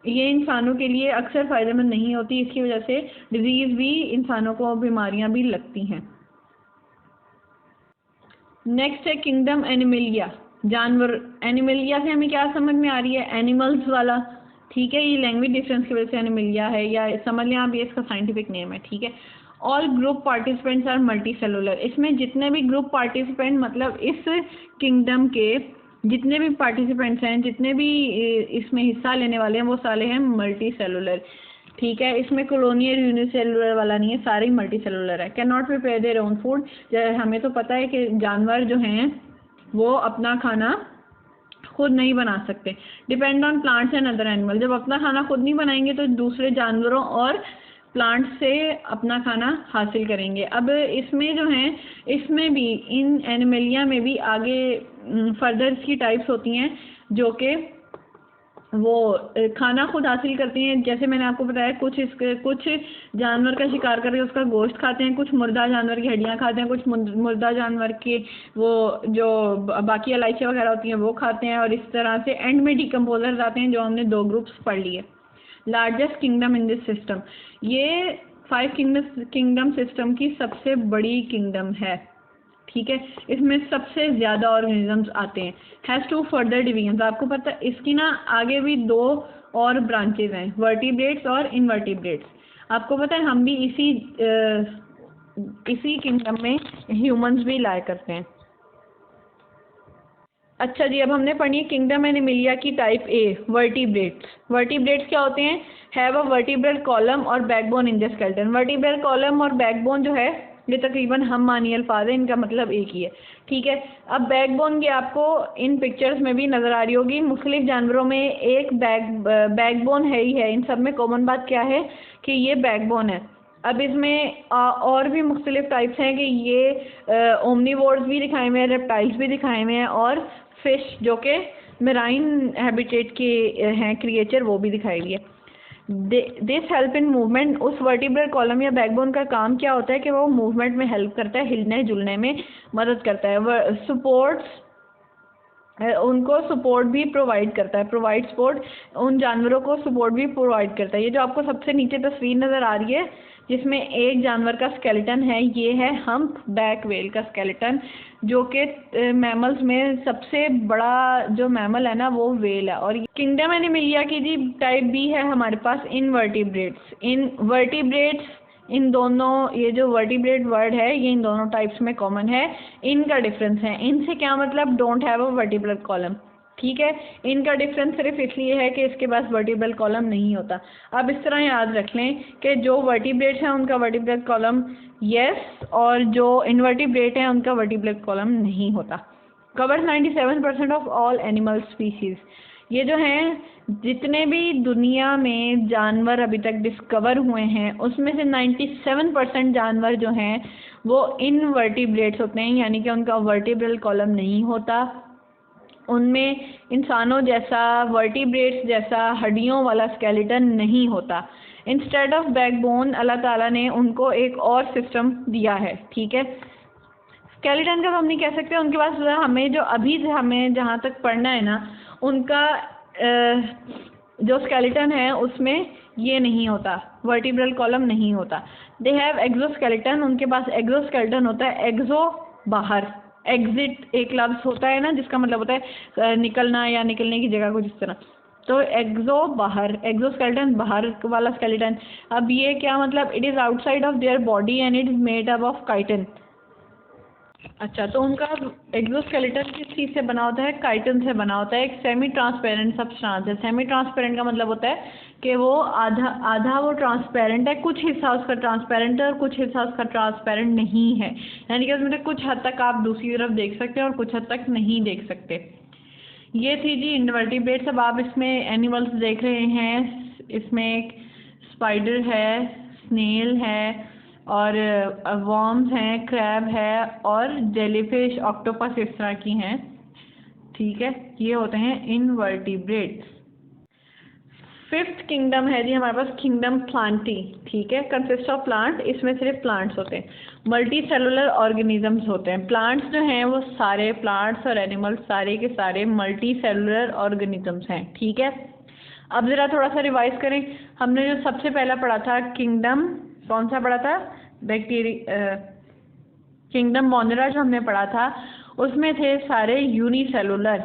ये इंसानों के लिए अक्सर फ़ायदेमंद नहीं होती, इसकी वजह से डिजीज़ भी, इंसानों को बीमारियां भी लगती हैं। नेक्स्ट है किंगडम एनिमलिया, जानवर। एनिमलिया से हमें क्या समझ में आ रही है, एनिमल्स वाला। ठीक है, ये लैंग्वेज डिफरेंस की वजह से एनिमलिया है, या समझ लें आप ये इसका साइंटिफिक नेम है। ठीक है, all group participants are multicellular, इसमें जितने भी ग्रुप पार्टिसिपेंट, मतलब इस किंगडम के जितने भी पार्टिसिपेंट्स हैं, जितने भी इसमें हिस्सा लेने वाले हैं, वो सारे हैं मल्टी सेलुलर। ठीक है, इसमें कॉलोनियल यूनिसेलुलर वाला नहीं है, सारे ही मल्टी सेलुलर है। Can not prepare their own food, हमें तो पता है कि जानवर जो हैं वो अपना खाना खुद नहीं बना सकते। Depend on plants and other animal, जब अपना खाना खुद नहीं बनाएंगे तो दूसरे जानवरों और प्लांट से अपना खाना हासिल करेंगे। अब इसमें जो हैं, इसमें भी इन एनिमलिया में भी आगे फर्दर की टाइप्स होती हैं जो कि वो खाना खुद हासिल करती हैं। जैसे मैंने आपको बताया, कुछ जानवर का शिकार करके उसका गोश्त खाते हैं, कुछ मुर्दा जानवर की हड्डियां खाते हैं, कुछ मुर्दा जानवर की वो जो बाकी इलाइचियाँ वगैरह होती हैं वो खाते हैं, और इस तरह से एंड में डिकम्पोजर्स आते हैं, जो हमने 2 ग्रुप्स पढ़ लिए। Largest kingdom in this system, ये 5 किंगडम सिस्टम की सबसे बड़ी किंगडम है। ठीक है, इसमें सबसे ज़्यादा ऑर्गेनिजम्स आते हैं। हैज़ 2 फर्दर डिवीजन्स, आपको पता है इसकी ना आगे भी 2 और ब्रांचेज हैं, वर्टिब्रेट्स और इनवर्टिब्रेट्स। आपको पता है हम भी इसी किंगडम में ह्यूमंस भी लाया करते हैं। अच्छा जी, अब हमने पढ़ी किंगडम एनिमलिया की टाइप ए, वर्टिब्रेट्स। वर्टिब्रेट्स क्या होते हैं, हैव अ वर्टिब्रल कॉलम और backbone in the skeleton. Vertebral column और बैकबोन जो है ये तकरीबन हम मानी अल्फाज है, इनका मतलब एक ही है। ठीक है, अब बैकबोन की आपको इन पिक्चर्स में भी नज़र आ रही होगी, मुख्तलिफ जानवरों में एक बैकबोन है ही है। इन सब में कॉमन बात क्या है कि ये बैकबोन है। अब इसमें और भी मुख्तलिफ टाइप्स हैं कि ये ओमनीवोर्स भी दिखाए हुए हैं, रेप्टाइल्स भी दिखाए हुए हैं, और फिश जो कि मेराइन हैबिटेट के हैं क्रिएचर, वो भी दिखाई हुई है। दिस हेल्प इन मूवमेंट, उस वर्टिब्रल कॉलम या बैकबोन का काम क्या होता है कि वो मूवमेंट में हेल्प करता है, हिलने जुलने में मदद करता है। सपोर्ट्स उनको सपोर्ट भी प्रोवाइड करता है, प्रोवाइड सपोर्ट, उन जानवरों को सपोर्ट भी प्रोवाइड करता है। ये जो आपको सबसे नीचे तस्वीर नज़र आ रही है जिसमें एक जानवर का स्केलेटन है, ये है हम्प बैक व्हेल का स्केलेटन, जो कि मैमल्स में सबसे बड़ा जो मैमल है ना वो व्हेल है। और किंगडम एनिमलिया की जी टाइप बी है हमारे पास इनवर्टिब्रेट्स। इनवर्टिब्रेट्स इन दोनों, ये जो वर्टिब्रेट वर्ड है ये इन दोनों टाइप्स में कॉमन है। इनका डिफरेंस है, इनसे क्या मतलब, don't have a vertebral column, ठीक है। इनका डिफरेंस सिर्फ इसलिए है कि इसके पास वर्टिब्रल कॉलम नहीं होता। अब इस तरह याद रख लें कि जो वर्टिब्रेट्स हैं उनका वर्टिब्रल कॉलम यस, और जो इनवर्टिब्रेट हैं उनका वर्टिब्रल कॉलम नहीं होता। Covers 97% of all animal species. ये जो हैं जितने भी दुनिया में जानवर अभी तक डिस्कवर हुए हैं उसमें से 97% जानवर जो हैं वो इनवर्टिब्रेट्स होते हैं, यानी कि उनका वर्टिब्रल कॉलम नहीं होता। उनमें इंसानों जैसा, वर्टिब्रेट्स जैसा हड्डियों वाला स्केलेटन नहीं होता। इंस्टेड ऑफ बैकबोन अल्लाह ताला ने उनको एक और सिस्टम दिया है, ठीक है। स्केलेटन का तो हम नहीं कह सकते, उनके पास हमें जो अभी हमें जहाँ तक पढ़ना है ना, उनका जो स्केलेटन है उसमें ये नहीं होता, वर्टिब्रल कॉलम नहीं होता। दे हैव एक्सोस्केलेटन, उनके पास एक्सोस्केलेटन होता है। एक्सो बाहर, एग्जिट एक लफ्ज़ होता है ना जिसका मतलब होता है निकलना या निकलने की जगह कुछ इस तरह, तो एक्सो बाहर, एक्सोस्केलेटन बाहर वाला स्केलेटन। अब ये क्या मतलब, it is outside of their body and it is made up of chitin. अच्छा, तो उनका एक्सोस्केलेटन किस चीज़ से बना होता है, काइटिन से बना होता है। एक सेमी ट्रांसपेरेंट सब्सटेंस है। सेमी ट्रांसपेरेंट का मतलब होता है कि वो आधा आधा वो ट्रांसपेरेंट है, कुछ हिस्सा उसका ट्रांसपेरेंट है और कुछ हिस्सा उसका ट्रांसपेरेंट नहीं है, यानी कि उसमें कुछ हद तक आप दूसरी तरफ देख सकते हैं और कुछ हद तक नहीं देख सकते। ये थी जी इनवर्टिब्रेट्स। अब आप इसमें एनिमल्स देख रहे हैं, इसमें एक स्पाइडर है, स्नेल है, और वर्म्स हैं, क्रैब है और जेलीफिश, ऑक्टोपस इस तरह की हैं, ठीक है। ये होते हैं इनवर्टिब्रेट्स। फिफ्थ किंगडम है जी हमारे पास किंगडम प्लांटी, ठीक है। कंसिस्ट ऑफ प्लांट, इसमें सिर्फ प्लांट्स होते हैं। मल्टी सेलुलर ऑर्गेनिजम्स होते हैं। प्लांट्स जो हैं वो सारे प्लांट्स और एनिमल्स सारे के सारे मल्टी सेलुलर ऑर्गेनिजम्स हैं, ठीक है। अब ज़रा थोड़ा सा रिवाइज करें। हमने जो सबसे पहला पढ़ा था किंगडम, कौन सा पढ़ा था, किंगडम मोनेरा जो हमने पढ़ा था उसमें थे सारे यूनिसेलुलर,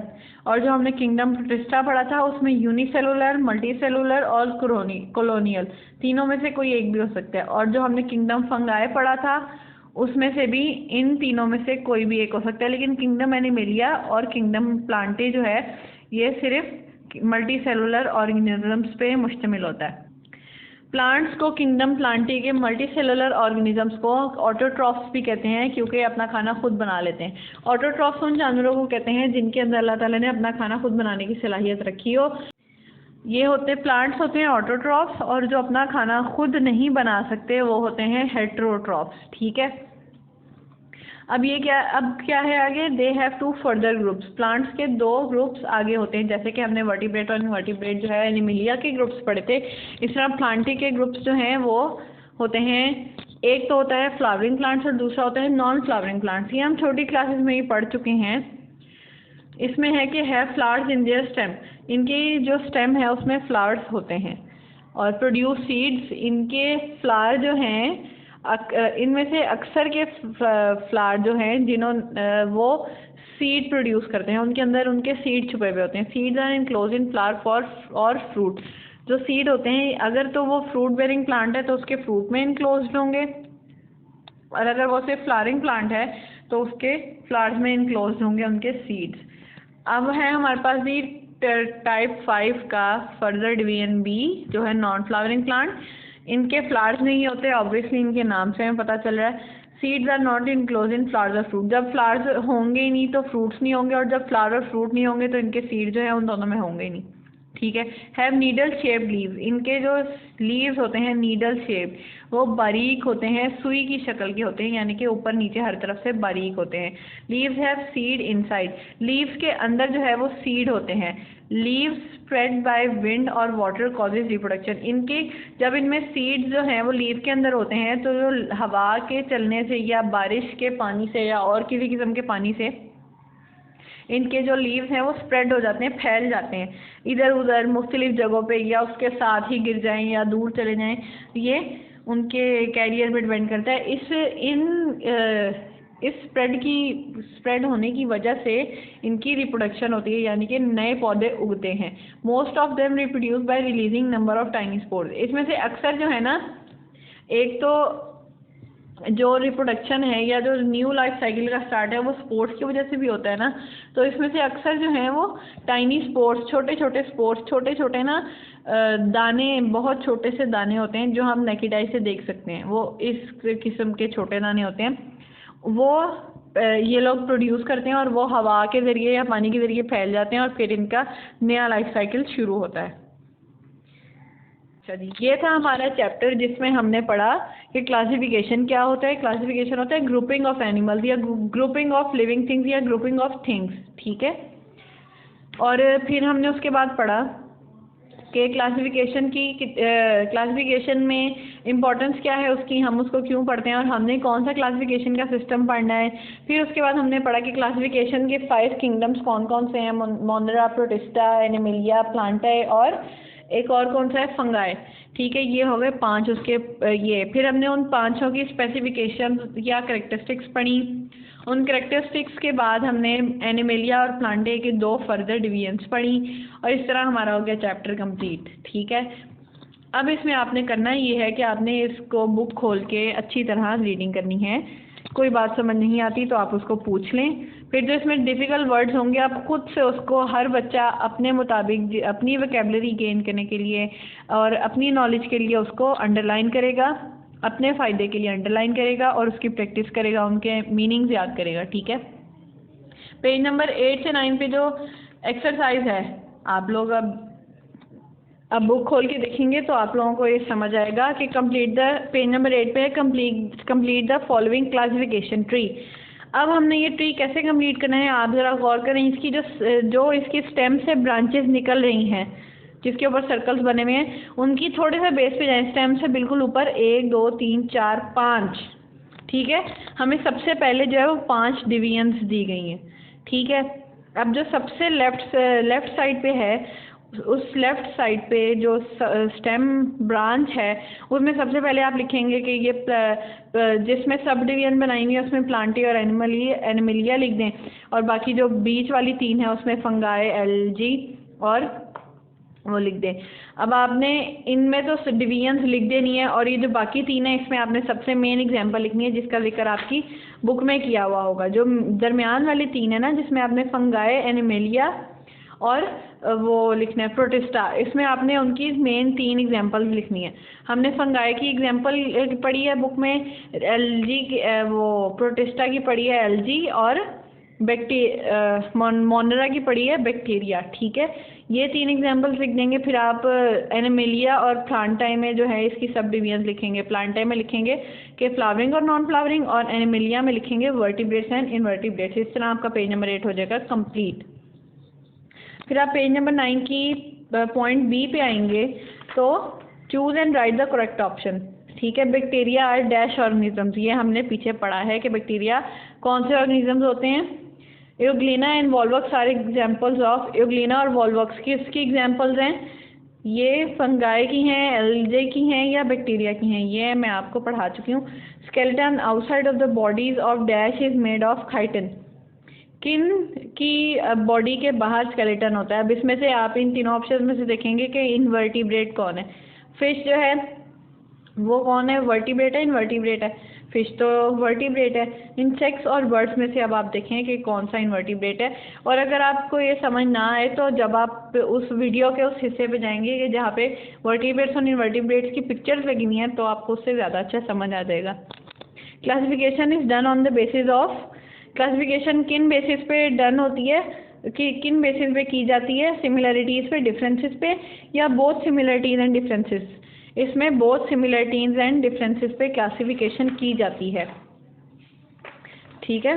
और जो हमने किंगडम प्रोटिस्टा पढ़ा था उसमें यूनिसेलुलर, मल्टीसेलुलर और कॉलोनियल, तीनों में से कोई एक भी हो सकता है। और जो हमने किंगडम फंगाई पढ़ा था उसमें से भी इन तीनों में से कोई भी एक हो सकता है। लेकिन किंगडम एनिमेलिया और किंगडम प्लांटे जो है ये सिर्फ मल्टीसेलुलर ऑर्गेनिजम्स पे मुश्तमिल होता है। प्लांट्स को, किंगडम प्लांटी के मल्टी सेलुलर ऑर्गेनिजम्स को ऑटोट्रॉफ्स भी कहते हैं, क्योंकि अपना खाना खुद बना लेते हैं। ऑटोट्रॉफ्स उन जानवरों को कहते हैं जिनके अंदर अल्लाह ताला ने अपना खाना खुद बनाने की सलाहियत रखी हो। ये होते प्लांट्स होते हैं ऑटोट्रॉफ्स, और जो अपना खाना खुद नहीं बना सकते वो होते हैं हेटेरोट्रॉफ्स, ठीक है। अब क्या है आगे, they have two further groups. Plants के दो ग्रुप्स आगे होते हैं, जैसे कि हमने वर्टिब्रेट और इनवर्टिब्रेट जो है एनिमेलिया के ग्रुप्स पढ़े थे, इस तरह प्लांटी के ग्रुप्स जो हैं वो होते हैं, एक तो होता है फ्लावरिंग प्लांट्स और दूसरा होता है नॉन फ्लावरिंग प्लांट्स। ये हम छोटी क्लासेस में ही पढ़ चुके हैं। इसमें है कि have flowers in their stem, इनकी जो स्टेम है उसमें फ्लावर्स होते हैं, और प्रोड्यूस सीड्स, इनके फ्लावर जो हैं इनमें से अक्सर के फ्लावर जो हैं वो सीड प्रोड्यूस करते हैं, उनके अंदर उनके सीड छुपे हुए होते हैं। Seeds are enclose in flower for or fruit. जो सीड होते हैं अगर तो वो फ्रूट बेरिंग प्लांट है तो उसके फ्रूट में इनक्लोज होंगे, और अगर वो सिर्फ फ्लावरिंग प्लांट है तो उसके फ्लावर्स में इनक्लोज होंगे उनके सीड्स। अब है हमारे पास भी टाइप 5 का फर्दर डिवीजन बी, जो है नॉन फ्लावरिंग प्लांट। इनके फ्लावर्स नहीं होते, ऑब्वियसली इनके नाम से हमें पता चल रहा है। Seeds are not enclose in flowers or fruit, जब फ्लावर्स होंगे ही नहीं तो फ्रूट्स नहीं होंगे, और जब फ्लावर और फ्रूट नहीं होंगे तो इनके सीड जो है उन दोनों में होंगे ही नहीं, ठीक है। हैव नीडल शेप्ड लीव्स, इनके जो लीव्स होते हैं नीडल शेप्ड, वो बारीक होते हैं, सुई की शक्ल के होते हैं, यानी कि ऊपर नीचे हर तरफ से बारीक होते हैं। Leaves have seed inside, leaves के अंदर जो है वो सीड होते हैं। लीव्स स्प्रेड बाय विंड और वाटर कॉजेज रिप्रोडक्शन, इनके जब इनमें सीड्स जो हैं वो लीव के अंदर होते हैं तो जो हवा के चलने से या बारिश के पानी से या और किसी किस्म के पानी से इनके जो लीव्स हैं वो स्प्रेड हो जाते हैं, फैल जाते हैं इधर उधर मुख्तलिफ जगहों पे, या उसके साथ ही गिर जाएं या दूर चले जाएं। ये उनके कैरियर पे डिपेंड करता है। इस स्प्रेड होने की वजह से इनकी रिप्रोडक्शन होती है, यानी कि नए पौधे उगते हैं। Most of them reproduce by releasing number of tiny spores. इसमें से अक्सर जो है ना, एक तो जो रिप्रोडक्शन है या जो न्यू लाइफ साइकिल का स्टार्ट है वो स्पोर्ट्स की वजह से भी होता है ना, तो इसमें से अक्सर जो है वो टाइनी स्पोर्ट्स, छोटे छोटे स्पोर्ट्स, छोटे छोटे ना दाने, बहुत छोटे से दाने होते हैं जो हम नेकेड आई से देख सकते हैं, वो इस किस्म के छोटे दाने होते हैं, वो ये लोग प्रोड्यूस करते हैं और वो हवा के ज़रिए या पानी के ज़रिए फैल जाते हैं और फिर इनका नया लाइफ साइकिल शुरू होता है। अच्छा जी, ये था हमारा चैप्टर जिसमें हमने पढ़ा कि क्लासिफिकेशन क्या होता है। क्लासिफिकेशन होता है ग्रुपिंग ऑफ एनिमल्स या ग्रुपिंग ऑफ लिविंग थिंग्स या ग्रुपिंग ऑफ थिंग्स, ठीक है। और फिर हमने उसके बाद पढ़ा कि क्लासिफिकेशन में इम्पोर्टेंस क्या है उसकी, हम उसको क्यों पढ़ते हैं और हमने कौन सा क्लासिफिकेशन का सिस्टम पढ़ना है। फिर उसके बाद हमने पढ़ा कि क्लासिफिकेशन के 5 किंगडम्स कौन कौन से हैं, मोनरा, प्रोटिस्टा, एनिमिलिया, प्लांटाई और एक और कौन सा है, फंगाई, ठीक है। ये हो गए 5 उसके ये। फिर हमने उन 5 की स्पेसिफिकेशन या करेक्टरिस्टिक्स पढ़ी। उन करेक्टरिस्टिक्स के बाद हमने एनिमिलिया और प्लांटाई के 2 फर्दर डिवीजन्स पढ़ी और इस तरह हमारा हो गया चैप्टर कंप्लीट, ठीक है। अब इसमें आपने करना ये है कि आपने इसको बुक खोल के अच्छी तरह रीडिंग करनी है। कोई बात समझ नहीं आती तो आप उसको पूछ लें। फिर जो इसमें डिफ़िकल्ट वर्ड्स होंगे आप खुद से उसको, हर बच्चा अपने मुताबिक अपनी वोकैबुलरी गेन करने के लिए और अपनी नॉलेज के लिए उसको अंडरलाइन करेगा, अपने फ़ायदे के लिए अंडरलाइन करेगा और उसकी प्रैक्टिस करेगा, उनके मीनिंग्स याद करेगा, ठीक है। पेज नंबर 8 से 9 पे जो एक्सरसाइज है, आप लोग अब बुक खोल के देखेंगे तो आप लोगों को ये समझ आएगा कि कंप्लीट द, पेज नंबर 8 पे है complete the following classification tree. अब हमने ये ट्री कैसे कंप्लीट करना है, आप ज़रा गौर करें। इसकी जो इसकी स्टेम से ब्रांचेस निकल रही हैं, जिसके ऊपर सर्कल्स बने हुए हैं, उनकी थोड़े से बेस पे जाएं, स्टेम से बिल्कुल ऊपर 1 2 3 4 5, ठीक है। हमें सबसे पहले जो है वो 5 डिवीजन्स दी गई हैं, ठीक है। अब जो सबसे लेफ्ट साइड पे है, उस लेफ्ट साइड पे जो स्टेम ब्रांच है उसमें सबसे पहले आप लिखेंगे कि ये जिसमें सब डिवीजन बनाई हुई है उसमें प्लांटी और एनिमिलिया लिख दें, और बाकी जो बीच वाली 3 है उसमें फंगाई, एल्गी और वो लिख दें। अब आपने इनमें तो डिवीजन्स लिख देनी है और ये जो बाकी 3 है इसमें आपने सबसे मेन एग्जांपल लिखनी है जिसका जिक्र आपकी बुक में किया हुआ होगा। जो दरमियान वाली 3 है ना, जिसमें आपने फंगाई, एनिमिलिया और वो लिखना है प्रोटिस्टा, इसमें आपने उनकी मेन 3 एग्जांपल्स लिखनी है। हमने फंगाई की एग्जांपल पढ़ी है बुक में, एल्गी वो प्रोटिस्टा की पढ़ी है एल्गी, और मोनरा की पढ़ी है बैक्टीरिया, ठीक है। ये 3 एग्जांपल्स लिख देंगे। फिर आप एनिमिलिया और प्लांटाई में जो है इसकी सब डिवीजन लिखेंगे। प्लांटाई में लिखेंगे कि फ्लावरिंग और नॉन फ्लावरिंग, और एनिमिलिया में लिखेंगे वर्टिब्रेट्स एंड इनवर्टिब्रेट्स। इस तरह आपका पेज नंबर 8 हो जाएगा कंप्लीट। फिर आप पेज नंबर 9 की पॉइंट बी पे आएंगे तो choose and right the correct option, ठीक है। बैक्टीरिया आर डैश ऑर्गेनिजम्स, ये हमने पीछे पढ़ा है कि बैक्टीरिया कौन से ऑर्गेनिजम्स होते हैं। Euglena and volvox are examples of, euglena और वॉल्वक्स किसकी एग्जांपल्स हैं, ये फंगाई की हैं, एल्गी की हैं या बैक्टीरिया की हैं, ये मैं आपको पढ़ा चुकी हूँ। Skeleton outside of the bodies of dash is made of chitin, किन की बॉडी के बाहर स्केलेटन होता है। अब इसमें से आप इन तीनों ऑप्शन में से देखेंगे कि इनवर्टिब्रेट कौन है। फिश जो है वो कौन है, वर्टिब्रेट है, इनवर्टिब्रेट है। फिश तो वर्टिब्रेट है। इंसेक्ट्स और बर्ड्स में से अब आप देखें कि कौन सा इनवर्टिब्रेट है। और अगर आपको ये समझ ना आए तो जब आप उस वीडियो के उस हिस्से पे जाएंगे कि जहाँ पे वर्टिब्रेट्स और इनवर्टिब्रेट्स की पिक्चर्स लगी हुई हैं तो आपको उससे ज़्यादा अच्छा समझ आ जाएगा। Classification is done on the basis of, classification किन बेसिस पे डन होती है, कि किन बेसिस पे की जाती है, सिमिलरिटीज़ पे, डिफरेंसेस पे, या बोथ सिमिलरिटीज़ एंड डिफरेंसेस। इसमें बोथ सिमिलरिटीज़ एंड डिफरेंसेस पे क्लासिफिकेशन की जाती है, ठीक है।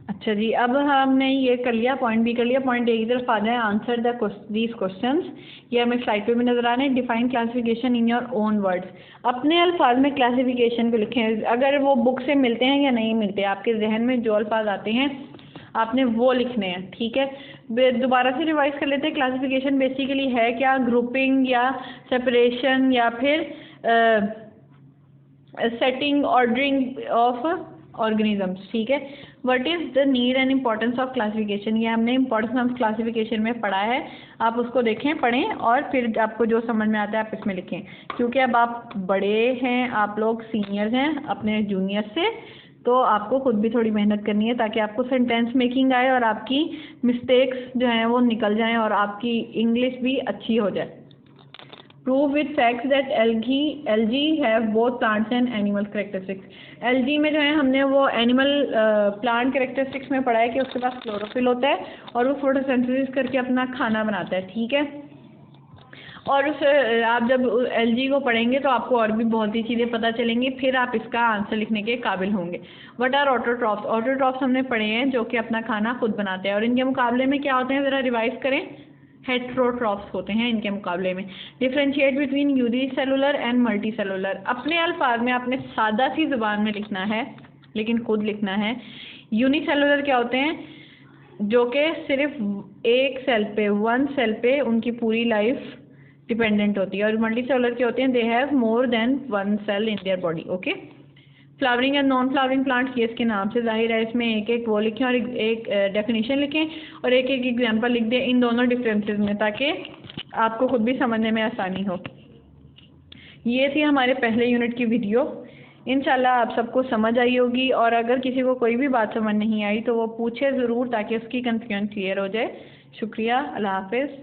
अच्छा जी, अब हमने ये कर लिया, पॉइंट बी कर लिया। पॉइंट ए की तरफ आ जाए, आंसर दीज क्वेश्चंस। ये हमें स्लाइड पे भी नजर आ रहे हैं। Define classification in your own words, अपने अल्फाज में क्लासिफिकेशन को लिखें। अगर वो बुक से मिलते हैं या नहीं मिलते, आपके जहन में जो अल्फाज आते हैं आपने वो लिखने हैं, ठीक है। दोबारा से रिवाइज कर लेते हैं। क्लासिफिकेशन बेसिकली है क्या? ग्रुपिंग या सेपरेशन या फिर सेटिंग ऑर्डरिंग ऑफ ऑर्गेनिजम्स, ठीक है। What is the need and importance of classification, ये हमने इम्पोर्टेंस ऑफ क्लासिफिकेशन में पढ़ा है। आप उसको देखें, पढ़ें और फिर आपको जो समझ में आता है आप इसमें लिखें, क्योंकि अब आप बड़े हैं, आप लोग सीनियर्स हैं अपने जूनियर से, तो आपको खुद भी थोड़ी मेहनत करनी है ताकि आपको सेंटेंस मेकिंग आए और आपकी मिस्टेक्स जो हैं वो निकल जाएं और आपकी इंग्लिश भी अच्छी हो जाए। Prove with facts that algae have both plants and animal characteristics। algae में जो है हमने वो एनिमल प्लांट कैरेक्टरिस्टिक्स में पढ़ा है कि उसके पास क्लोरोफिल होता है और वो फोटोसिंथेसिस करके अपना खाना बनाता है, ठीक है। और उस आप जब एलजी को पढ़ेंगे तो आपको और भी बहुत ही चीज़ें पता चलेंगी, फिर आप इसका आंसर लिखने के काबिल होंगे। What are autotrophs? ऑटोट्रॉफ्स हमने पढ़े हैं जो कि अपना खाना खुद बनाते हैं, और इनके मुकाबले में क्या होते हैं, ज़रा रिवाइज करें। हेट्रोट्रॉफ्स होते हैं इनके मुकाबले में। Differentiate between unicellular and multicellular, अपने अल्फाज में आपने सादा सी ज़ुबान में लिखना है, लेकिन खुद लिखना है। यूनिसेलुलर क्या होते हैं? जो कि सिर्फ एक सेल पे, वन सेल पे उनकी पूरी लाइफ डिपेंडेंट होती है। और मल्टीसेलुलर के होते हैं, they have more than one cell in their body, okay. Flowering and non flowering plants, ये इसके नाम से जाहिर है। इसमें एक एक वो लिखें और एक डेफिनेशन लिखें और एक एक एग्जांपल लिख दें इन दोनों डिफरेंसेस में, ताकि आपको खुद भी समझने में आसानी हो। ये थी हमारे पहले यूनिट की वीडियो। इंशाल्लाह आप सबको समझ आई होगी, और अगर किसी को कोई भी बात समझ नहीं आई तो वो पूछे ज़रूर ताकि उसकी कंफ्यूजन क्लियर हो जाए। शुक्रिया, अल्लाह हाफिज़।